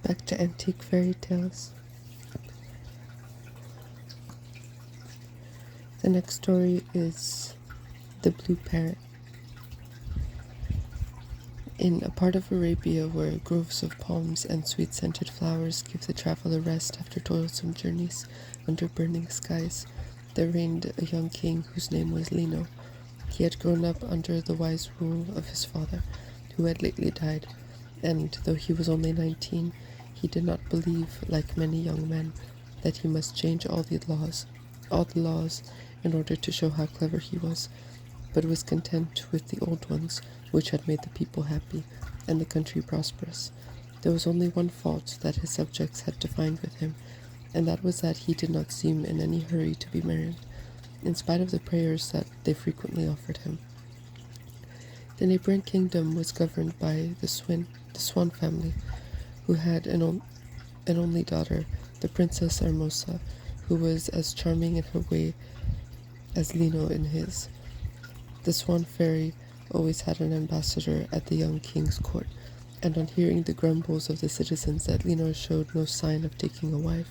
Back to antique fairy tales. The next story is The Blue Parrot. In a part of Arabia where groves of palms and sweet-scented flowers give the traveler rest after toilsome journeys under burning skies, there reigned a young king whose name was Lino. He had grown up under the wise rule of his father, who had lately died, and though he was only 19, he did not believe, like many young men, that he must change all the laws, in order to show how clever he was, but was content with the old ones, which had made the people happy and the country prosperous. There was only one fault that his subjects had to find with him, and that was that he did not seem in any hurry to be married, in spite of the prayers that they frequently offered him. The neighboring kingdom was governed by the Swan family, who had an only daughter, the Princess Hermosa, who was as charming in her way as Lino in his. The Swan Fairy always had an ambassador at the young king's court, and on hearing the grumbles of the citizens that Lino showed no sign of taking a wife,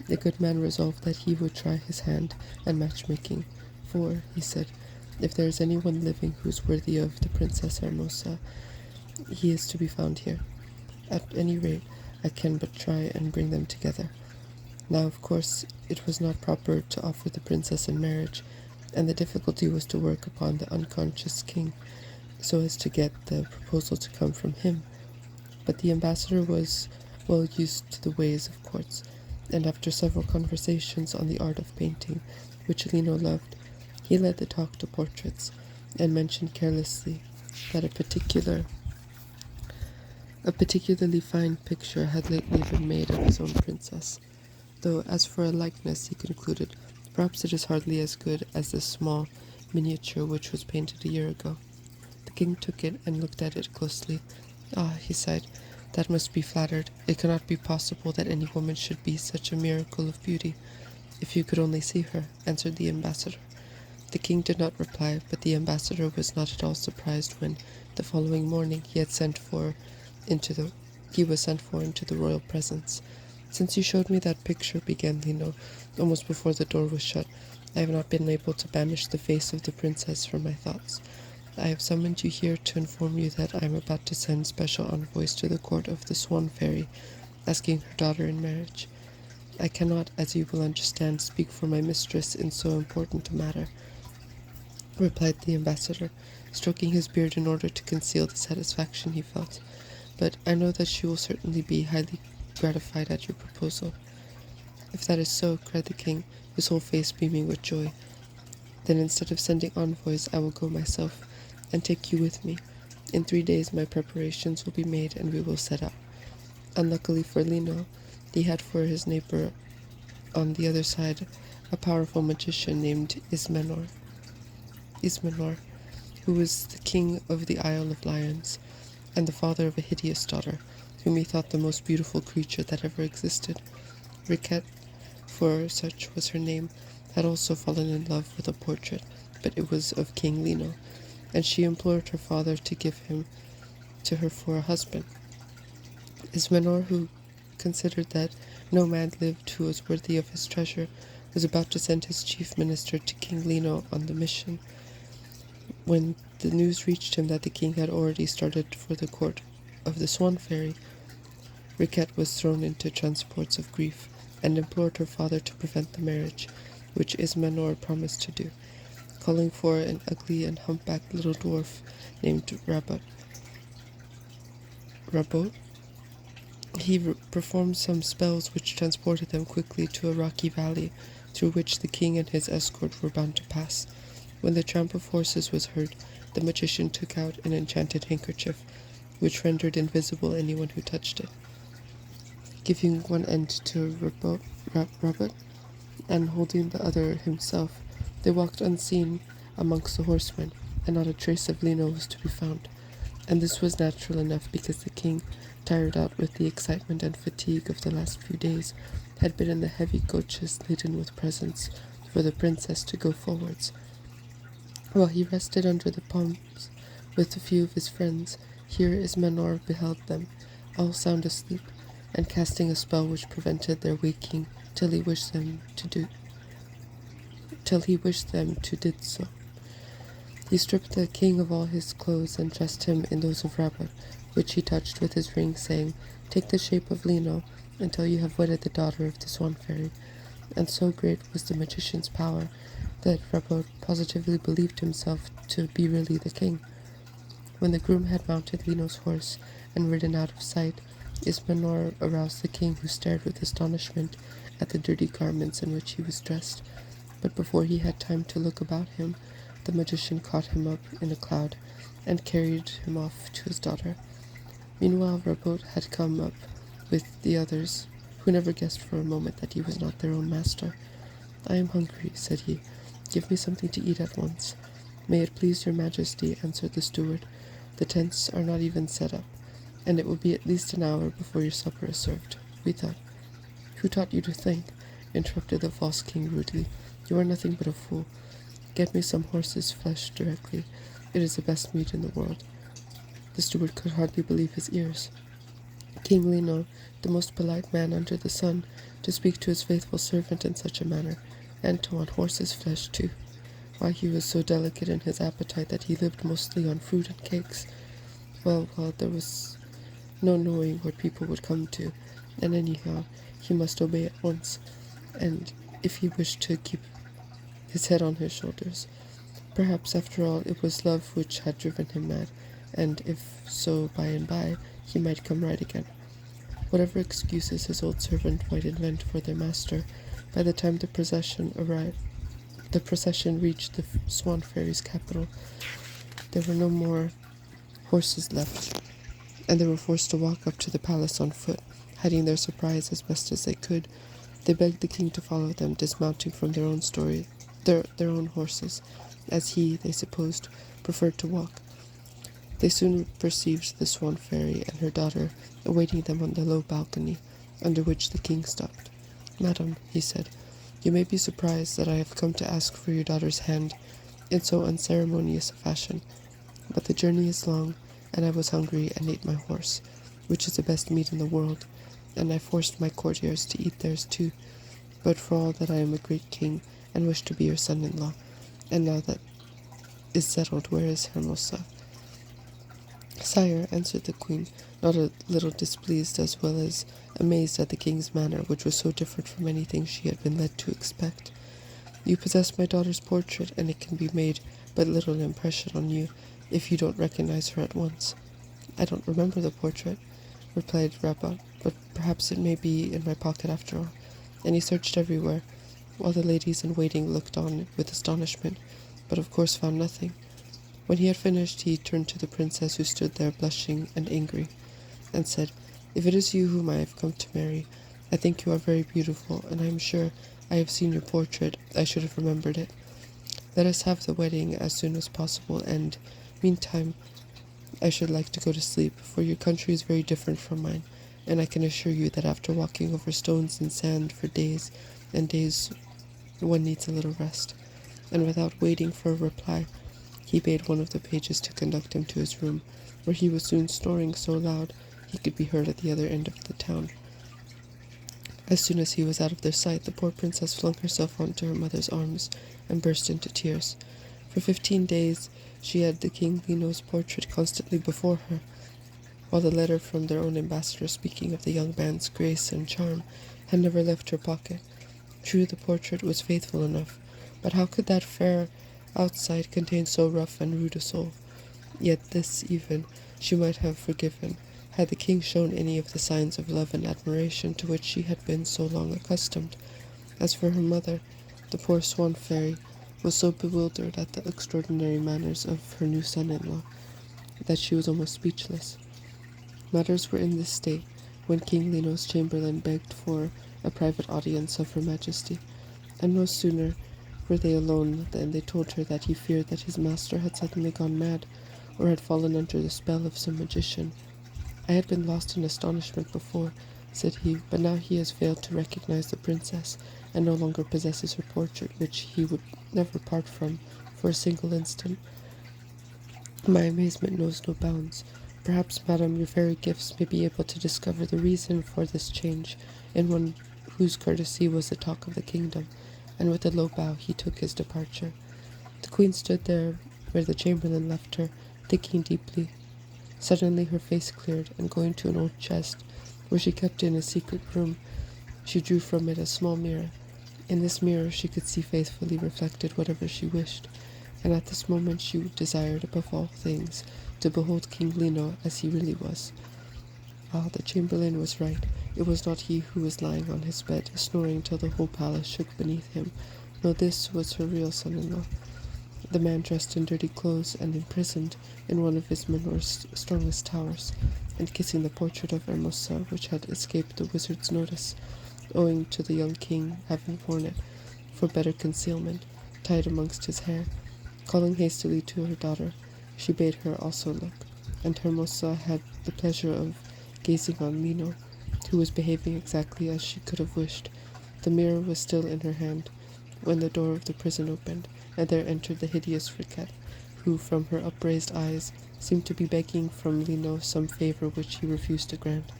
the good man resolved that he would try his hand at matchmaking, for, he said, if there is anyone living who is worthy of the Princess Hermosa, he is to be found here. At any rate, I can but try and bring them together. Now, of course, it was not proper to offer the princess in marriage, and the difficulty was to work upon the unconscious king, so as to get the proposal to come from him. But the ambassador was well used to the ways of courts, and after several conversations on the art of painting, which Lino loved, he led the talk to portraits, and mentioned carelessly that a particularly fine picture had lately been made of his own princess, though as for a likeness, he concluded, perhaps it is hardly as good as this small miniature which was painted a year ago. The king took it and looked at it closely. Ah, he sighed, that must be flattered. It cannot be possible that any woman should be such a miracle of beauty. If you could only see her, answered the ambassador. The king did not reply, but the ambassador was not at all surprised when, the following morning, he was sent for into the royal presence. Since you showed me that picture, began Lino, almost before the door was shut, I have not been able to banish the face of the princess from my thoughts. I have summoned you here to inform you that I am about to send special envoys to the court of the Swan Fairy, asking her daughter in marriage. I cannot, as you will understand, speak for my mistress in so important a matter, replied the ambassador, stroking his beard in order to conceal the satisfaction he felt. But I know that she will certainly be highly gratified at your proposal. If that is so, cried the king, his whole face beaming with joy, then instead of sending envoys, I will go myself, and take you with me. In 3 days my preparations will be made, and we will set out. Unluckily for Lino, he had for his neighbor on the other side a powerful magician named Ismenor, who was the king of the Isle of Lions, and the father of a hideous daughter, whom he thought the most beautiful creature that ever existed. Riquet, for such was her name, had also fallen in love with a portrait, but it was of King Lino, and she implored her father to give him to her for a husband. Ismenor, who considered that no man lived who was worthy of his treasure, was about to send his chief minister to King Lino on the mission, when the news reached him that the king had already started for the court of the Swan Fairy. Riquet was thrown into transports of grief, and implored her father to prevent the marriage, which Ismenor promised to do, calling for an ugly and humpbacked little dwarf named Rabot. He performed some spells which transported them quickly to a rocky valley, through which the king and his escort were bound to pass. When the tramp of horses was heard, the magician took out an enchanted handkerchief, which rendered invisible anyone who touched it. Giving one end to Rabot, and holding the other himself, they walked unseen amongst the horsemen, and not a trace of Lino was to be found. And this was natural enough, because the king, tired out with the excitement and fatigue of the last few days, had been in the heavy coaches laden with presents for the princess to go forwards. While he rested under the palms with a few of his friends, here Ismenor beheld them, all sound asleep, and casting a spell which prevented their waking till he wished them to did so. He stripped the king of all his clothes and dressed him in those of Rabbit, which he touched with his ring, saying, "Take the shape of Lino until you have wedded the daughter of the Swan Fairy." And so great was the magician's power that Rabbit positively believed himself to be really the king. When the groom had mounted Lino's horse and ridden out of sight, Ismenor aroused the king, who stared with astonishment at the dirty garments in which he was dressed. But before he had time to look about him, the magician caught him up in a cloud and carried him off to his daughter. Meanwhile, Rabot had come up with the others, who never guessed for a moment that he was not their own master. "I am hungry," said he. "Give me something to eat at once." "May it please your majesty," answered the steward, "the tents are not even set up, and it will be at least an hour before your supper is served." "We thought—" "Who taught you to think?" interrupted the false king rudely. "You are nothing but a fool. Get me some horse's flesh directly. It is the best meat in the world." The steward could hardly believe his ears. King Lino, the most polite man under the sun, to speak to his faithful servant in such a manner, and to want horse's flesh too. Why, he was so delicate in his appetite that he lived mostly on fruit and cakes. Well, there was no knowing what people would come to, and anyhow, he must obey at once, and if he wished to keep his head on his shoulders. Perhaps, after all, it was love which had driven him mad, and if so, by and by, he might come right again. Whatever excuses his old servant might invent for their master, by the time the procession reached the Swan Fairy's capital, there were no more horses left, and they were forced to walk up to the palace on foot, hiding their surprise as best as they could. They begged the king to follow them, dismounting from their own horses, as he, they supposed, preferred to walk. They soon perceived the Swan Fairy and her daughter awaiting them on the low balcony, under which the king stopped. "Madam," he said, "you may be surprised that I have come to ask for your daughter's hand in so unceremonious a fashion, but the journey is long, and I was hungry and ate my horse, which is the best meat in the world, and I forced my courtiers to eat theirs too. But for all that, I am a great king, and wish to be your son-in-law. And now that is settled, where is Hermosa?" "Sire," answered the queen, not a little displeased as well as amazed at the king's manner, which was so different from anything she had been led to expect, "you possess my daughter's portrait, and it can be made but little impression on you if you don't recognize her at once." "I don't remember the portrait," replied Rabot, "but perhaps it may be in my pocket after all." And he searched everywhere, while the ladies in waiting looked on with astonishment, but of course found nothing. When he had finished, he turned to the princess, who stood there blushing and angry, and said, "If it is you whom I have come to marry, I think you are very beautiful, and I am sure I have seen your portrait, I should have remembered it. Let us have the wedding as soon as possible, and, meantime, I should like to go to sleep, for your country is very different from mine, and I can assure you that after walking over stones and sand for days and days, one needs a little rest." And without waiting for a reply, he bade one of the pages to conduct him to his room, where he was soon snoring so loud he could be heard at the other end of the town. As soon as he was out of their sight, the poor princess flung herself onto her mother's arms and burst into tears. For 15 days she had the King Lino's portrait constantly before her, while the letter from their own ambassador speaking of the young man's grace and charm had never left her pocket. True, the portrait was faithful enough, but how could that fair outside contain so rough and rude a soul? Yet this even she might have forgiven, had the king shown any of the signs of love and admiration to which she had been so long accustomed. As for her mother, the poor Swan Fairy was so bewildered at the extraordinary manners of her new son-in-law that she was almost speechless. Matters were in this state when King Lino's chamberlain begged for a private audience of Her Majesty, and no sooner were they alone than they told her that he feared that his master had suddenly gone mad, or had fallen under the spell of some magician. "I had been lost in astonishment before," said he, "but now he has failed to recognize the princess, and no longer possesses her portrait, which he would never part from for a single instant. My amazement knows no bounds. Perhaps, madam, your fairy gifts may be able to discover the reason for this change in one whose courtesy was the talk of the kingdom, and with a low bow he took his departure. The queen stood there where the chamberlain left her, thinking deeply. Suddenly her face cleared, and going to an old chest, where she kept in a secret room, she drew from it a small mirror. In this mirror she could see faithfully reflected whatever she wished, and at this moment she desired above all things to behold King Lino as he really was. Ah, the chamberlain was right. It was not he who was lying on his bed, snoring till the whole palace shook beneath him. No, this was her real son-in-law, the man dressed in dirty clothes and imprisoned in one of his Menor's strongest towers, and kissing the portrait of Hermosa, which had escaped the wizard's notice, owing to the young king having worn it for better concealment, tied amongst his hair. Calling hastily to her daughter, she bade her also look, and Hermosa had the pleasure of gazing on Lino, who was behaving exactly as she could have wished. The mirror was still in her hand when the door of the prison opened, and there entered the hideous Friquet, who, from her upraised eyes, seemed to be begging from Lino some favor which he refused to grant.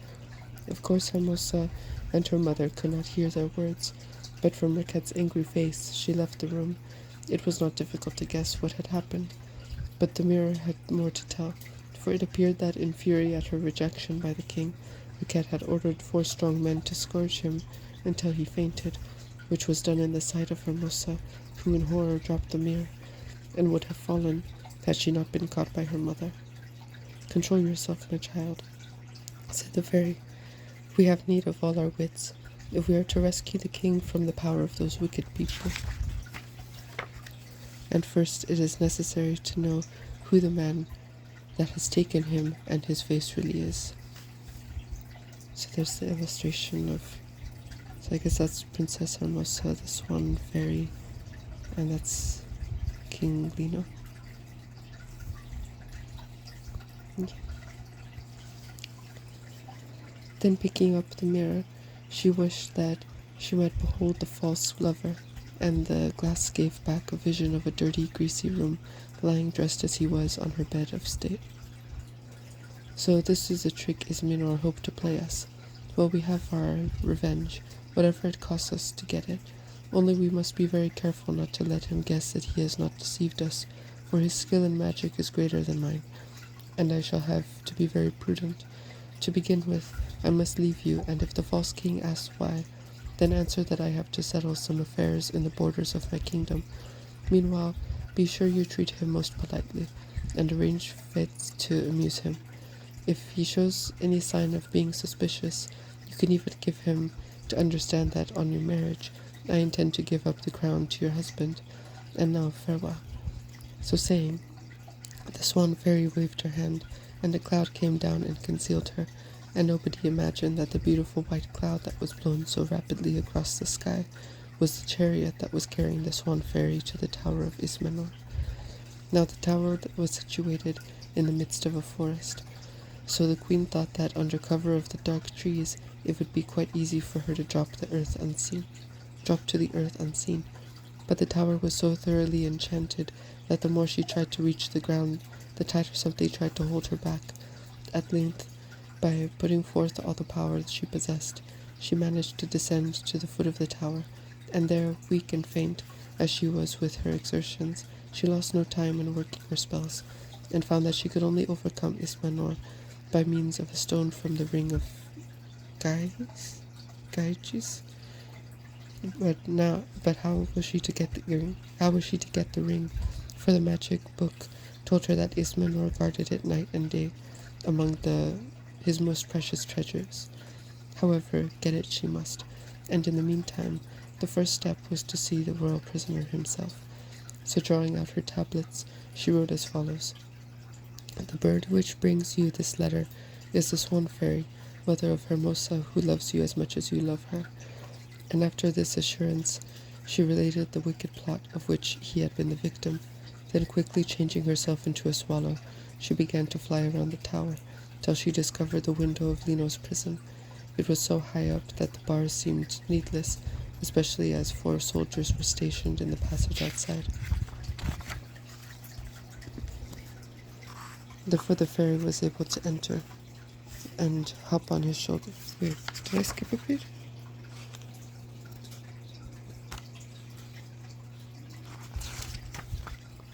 Of course Hermosa and her mother could not hear their words, but from Riquet's angry face she left the room. It was not difficult to guess what had happened, but the mirror had more to tell, for it appeared that in fury at her rejection by the king, Riquet had ordered 4 strong men to scourge him until he fainted, which was done in the sight of Hermosa, who in horror dropped the mirror, and would have fallen had she not been caught by her mother. "Control yourself, my child," said the fairy. "We have need of all our wits, if we are to rescue the king from the power of those wicked people. And first it is necessary to know who the man that has taken him and his face really is." So there's the illustration of, so I guess that's Princess Hermosa, the swan fairy, and that's King Lino. Okay. Then picking up the mirror, she wished that she might behold the false lover, and the glass gave back a vision of a dirty, greasy room, lying dressed as he was on her bed of state. So this is a trick Ismenor hoped to play us. Well, we have our revenge, whatever it costs us to get it. Only we must be very careful not to let him guess that he has not deceived us, for his skill in magic is greater than mine, and I shall have to be very prudent. To begin with, I must leave you, and if the false king asks why, then answer that I have to settle some affairs in the borders of my kingdom. Meanwhile, be sure you treat him most politely, and arrange fêtes to amuse him. If he shows any sign of being suspicious, you can even give him to understand that on your marriage, I intend to give up the crown to your husband. And now farewell." So saying, the swan fairy waved her hand, and a cloud came down and concealed her, and nobody imagined that the beautiful white cloud that was blown so rapidly across the sky was the chariot that was carrying the swan fairy to the tower of Ismenor. Now the tower was situated in the midst of a forest, so the queen thought that under cover of the dark trees it would be quite easy for her to drop to the earth unseen. But the tower was so thoroughly enchanted that the more she tried to reach the ground, the tighter something tried to hold her back. At length, by putting forth all the power she possessed, she managed to descend to the foot of the tower, and there, weak and faint as she was with her exertions, she lost no time in working her spells, and found that she could only overcome Ismenor by means of a stone from the ring of Gyges. But how was she to get the ring? How was she to get the ring? For the magic book told her that Ismenor guarded it night and day among his most precious treasures. However, get it she must, and in the meantime, the first step was to see the royal prisoner himself. So drawing out her tablets, she wrote as follows: "The bird which brings you this letter is the swan fairy, mother of Hermosa, who loves you as much as you love her." And after this assurance, she related the wicked plot of which he had been the victim. Then quickly changing herself into a swallow, she began to fly around the tower, till she discovered the window of Lino's prison. It was so high up that the bars seemed needless, especially as 4 soldiers were stationed in the passage outside. Therefore the fairy was able to enter and hop on his shoulder. Wait, did I skip a page?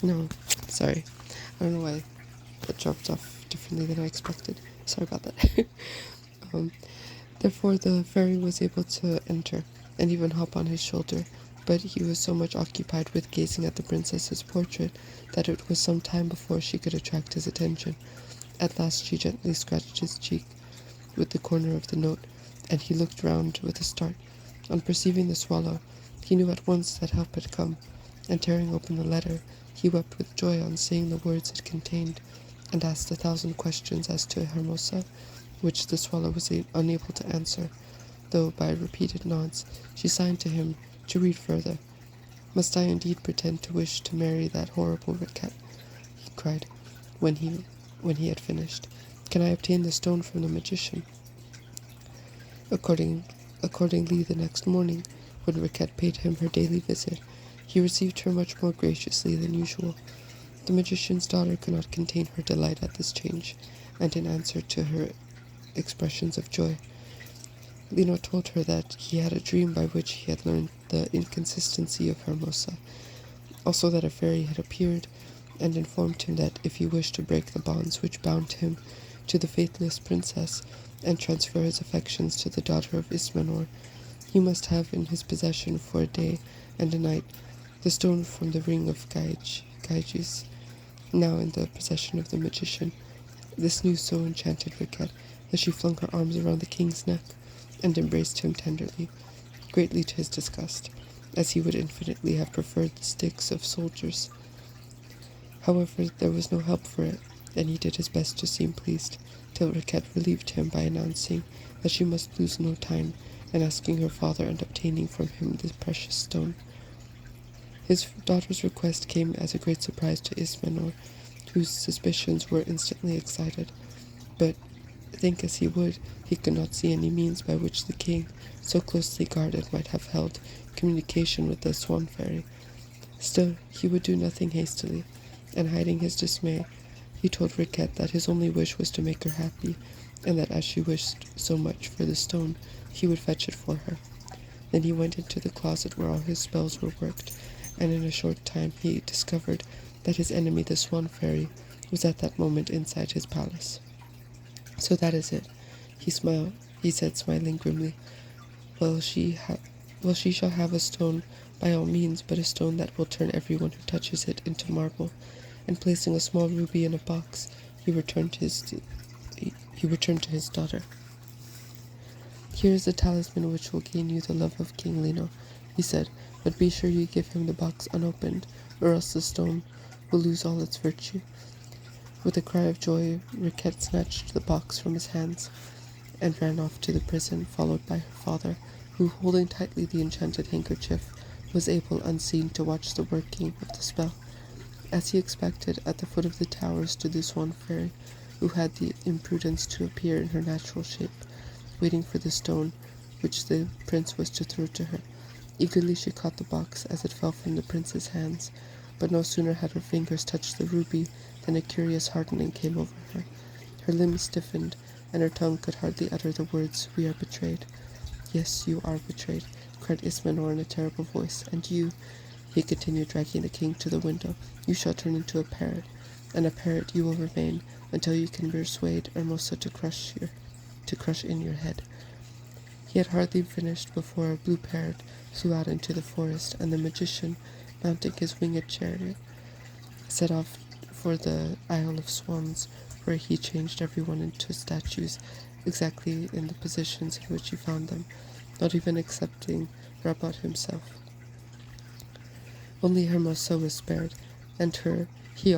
No, sorry. I don't know why that dropped off differently than I expected. Sorry about that. Therefore the fairy was able to enter and even hop on his shoulder, but he was so much occupied with gazing at the princess's portrait that it was some time before she could attract his attention. At last she gently scratched his cheek with the corner of the note, and he looked round with a start. On perceiving the swallow, he knew at once that help had come, and tearing open the letter, he wept with joy on seeing the words it contained, and asked 1,000 questions as to Hermosa, which the swallow was unable to answer, though by repeated nods she signed to him to read further. "Must I indeed pretend to wish to marry that horrible Riquet?" he cried, when he had finished. "Can I obtain the stone from the magician?" Accordingly, the next morning, when Riquet paid him her daily visit, he received her much more graciously than usual. The magician's daughter could not contain her delight at this change, and in answer to her expressions of joy, Lino told her that he had a dream by which he had learned the inconsistency of Hermosa, also that a fairy had appeared, and informed him that if he wished to break the bonds which bound him to the faithless princess and transfer his affections to the daughter of Ismenor, he must have in his possession for a day and a night the stone from the ring of Gyges, now in the possession of the magician. This news so enchanted Riquet that she flung her arms around the king's neck and embraced him tenderly, greatly to his disgust, as he would infinitely have preferred the sticks of soldiers. However, there was no help for it, and he did his best to seem pleased, till Riquet relieved him by announcing that she must lose no time in asking her father and obtaining from him the precious stone. His daughter's request came as a great surprise to Ismenor, whose suspicions were instantly excited, but think as he would, he could not see any means by which the king, so closely guarded, might have held communication with the swan fairy. Still, he would do nothing hastily, and hiding his dismay, he told Riquet that his only wish was to make her happy, and that as she wished so much for the stone, he would fetch it for her. Then he went into the closet where all his spells were worked, and in a short time he discovered that his enemy, the swan fairy, was at that moment inside his palace. "So that is it," he said, smiling grimly. Well, she shall have a stone by all means, but a stone that will turn everyone who touches it into marble." And placing a small ruby in a box, he returned to his daughter. "Here is the talisman which will gain you the love of King Lino," he said, "but be sure you give him the box unopened, or else the stone will lose all its virtue." With a cry of joy, Riquet snatched the box from his hands and ran off to the prison, followed by her father, who, holding tightly the enchanted handkerchief, was able unseen to watch the working of the spell. As he expected, at the foot of the tower stood the swan fairy, who had the imprudence to appear in her natural shape, waiting for the stone which the prince was to throw to her. Eagerly she caught the box as it fell from the prince's hands, but no sooner had her fingers touched the ruby than a curious hardening came over her. Her limbs stiffened, and her tongue could hardly utter the words, "We are betrayed." "Yes, you are betrayed," cried Ismenor in a terrible voice, "and you," he continued, dragging the king to the window, "you shall turn into a parrot, and a parrot you will remain until you can persuade Hermosa to crush in your head." He had hardly finished before a blue parrot flew out into the forest, and the magician, mounting his winged chariot, set off for the Isle of Swans, where he changed everyone into statues exactly in the positions in which he found them, not even excepting Rabat himself. Only Hermosa was spared, and her he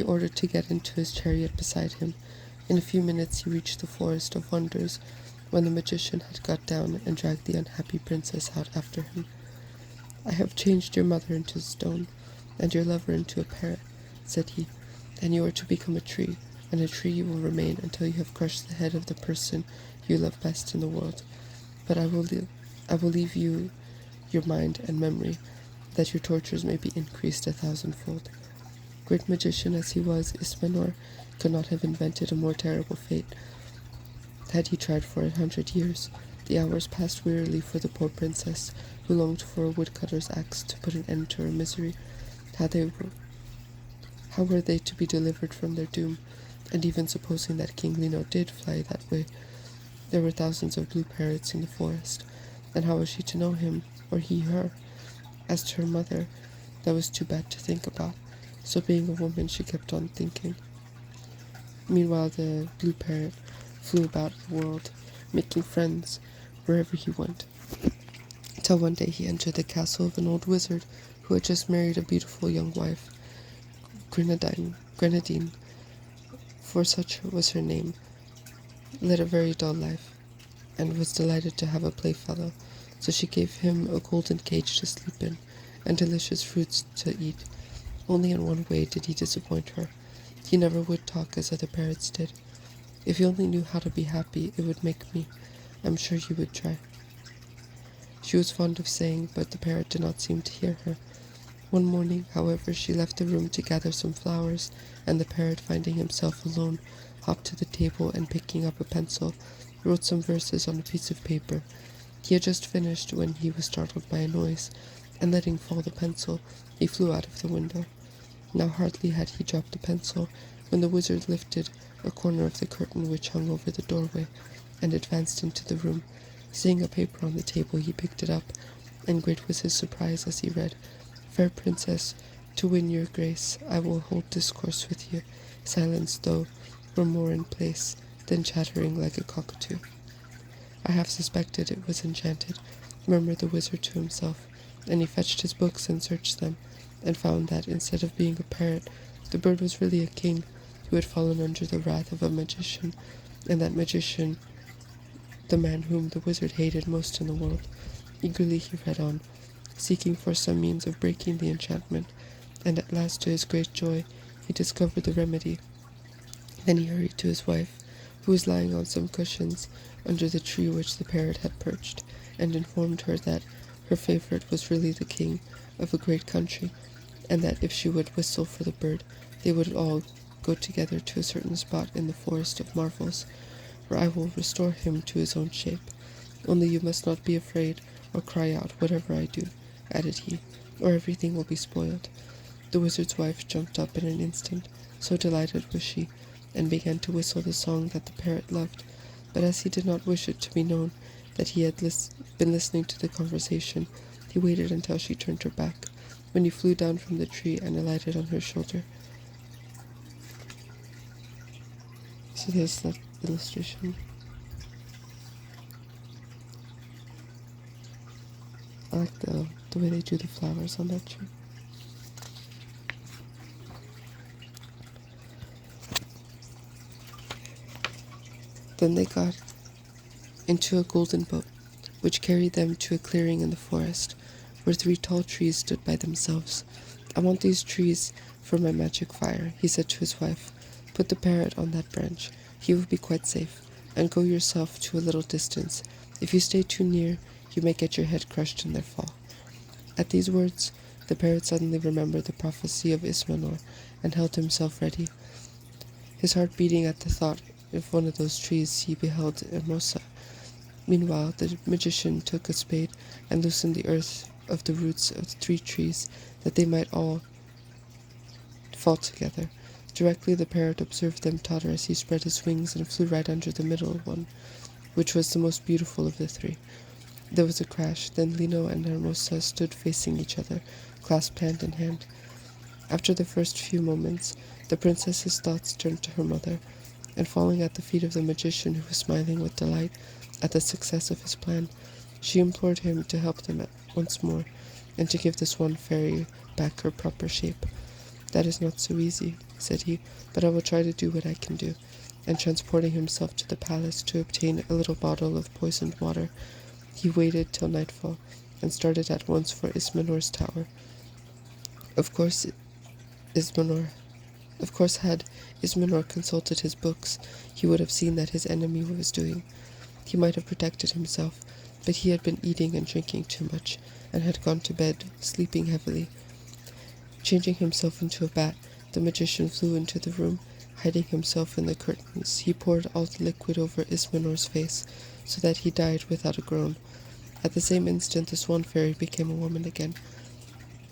ordered to get into his chariot beside him. In a few minutes he reached the Forest of Wonders, when the magician had got down and dragged the unhappy princess out after him. "I have changed your mother into stone, and your lover into a parrot," said he, "and you are to become a tree, and a tree you will remain until you have crushed the head of the person you love best in the world. But I will leave you your mind and memory, that your tortures may be increased 1,000-fold." Great magician as he was, Ismenor could not have invented a more terrible fate had he tried for 100 years. The hours passed wearily for the poor princess, who longed for a woodcutter's axe to put an end to her misery. How were they to be delivered from their doom? And even supposing that King Lino did fly that way, there were thousands of blue parrots in the forest, and how was she to know him, or he her? As to her mother, that was too bad to think about, so being a woman she kept on thinking. Meanwhile the blue parrot flew about the world, making friends wherever he went, till one day he entered the castle of an old wizard who had just married a beautiful young wife, Grenadine, for such was her name, led a very dull life, and was delighted to have a playfellow, so she gave him a golden cage to sleep in, and delicious fruits to eat. Only in one way did he disappoint her. He never would talk as other parrots did. If he only knew how to be happy, it would make me. I'm sure he would try. She was fond of saying, but the parrot did not seem to hear her. One morning, however, she left the room to gather some flowers, and the parrot, finding himself alone, hopped to the table and, picking up a pencil, wrote some verses on a piece of paper. He had just finished when he was startled by a noise, and letting fall the pencil, he flew out of the window. Now hardly had he dropped the pencil when the wizard lifted a corner of the curtain which hung over the doorway, and advanced into the room. Seeing a paper on the table, he picked it up, and great was his surprise as he read, "Fair princess, to win your grace, I will hold discourse with you, silence though were more in place than chattering like a cockatoo." I half suspected it was enchanted, murmured the wizard to himself, and he fetched his books and searched them, and found that, instead of being a parrot, the bird was really a king who had fallen under the wrath of a magician, and that magician the man whom the wizard hated most in the world. Eagerly he read on, seeking for some means of breaking the enchantment, and at last, to his great joy, he discovered the remedy. Then he hurried to his wife, who was lying on some cushions under the tree which the parrot had perched, and informed her that her favourite was really the king of a great country, and that if she would whistle for the bird, they would all go together to a certain spot in the forest of marvels, where I will restore him to his own shape. Only you must not be afraid or cry out whatever I do, added he, or everything will be spoiled. The wizard's wife jumped up in an instant, so delighted was she, and began to whistle the song that the parrot loved, but as he did not wish it to be known that he had been listening to the conversation, he waited until she turned her back, when he flew down from the tree and alighted on her shoulder. So there's that illustration. I like the way they do the flowers on that tree. Then they got into a golden boat, which carried them to a clearing in the forest, where 3 tall trees stood by themselves. "I want these trees for my magic fire," he said to his wife. "Put the parrot on that branch. He will be quite safe, and go yourself to a little distance. If you stay too near, you may get your head crushed in their fall." At these words, the parrot suddenly remembered the prophecy of Ismenor, and held himself ready, his heart beating at the thought of one of those trees he beheld Hermosa. Meanwhile, the magician took a spade and loosened the earth of the roots of the 3 trees, that they might all fall together. Directly the parrot observed them totter as he spread his wings and flew right under the middle one, which was the most beautiful of the 3. There was a crash, then Lino and Hermosa stood facing each other, clasped hand in hand. After the first few moments, the princess's thoughts turned to her mother, and falling at the feet of the magician, who was smiling with delight at the success of his plan, she implored him to help them once more, and to give this one fairy back her proper shape. "That is not so easy," said he, "but I will try to do what I can do." And transporting himself to the palace to obtain a little bottle of poisoned water, he waited till nightfall, and started at once for Ismenor's tower. Of course, had Ismenor consulted his books, he would have seen that his enemy was doing. He might have protected himself, but he had been eating and drinking too much, and had gone to bed, sleeping heavily. Changing himself into a bat, The magician flew into the room, hiding himself in the curtains. He poured all the liquid over Ismenor's face, so that he died without a groan. At the same instant, the swan fairy became a woman again,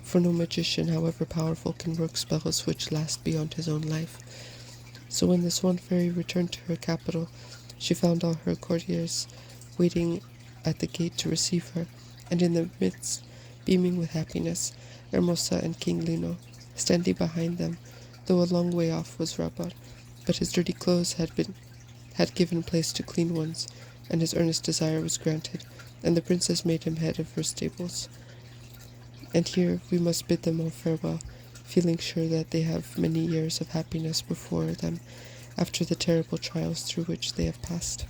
for no magician, however powerful, can work spells which last beyond his own life. So when the swan fairy returned to her capital, she found all her courtiers waiting at the gate to receive her, and in the midst, beaming with happiness, Hermosa and King Lino. Standing behind them, though a long way off, was Rabot, but his dirty clothes had given place to clean ones, and his earnest desire was granted, and the princess made him head of her stables. And here we must bid them all farewell, feeling sure that they have many years of happiness before them after the terrible trials through which they have passed.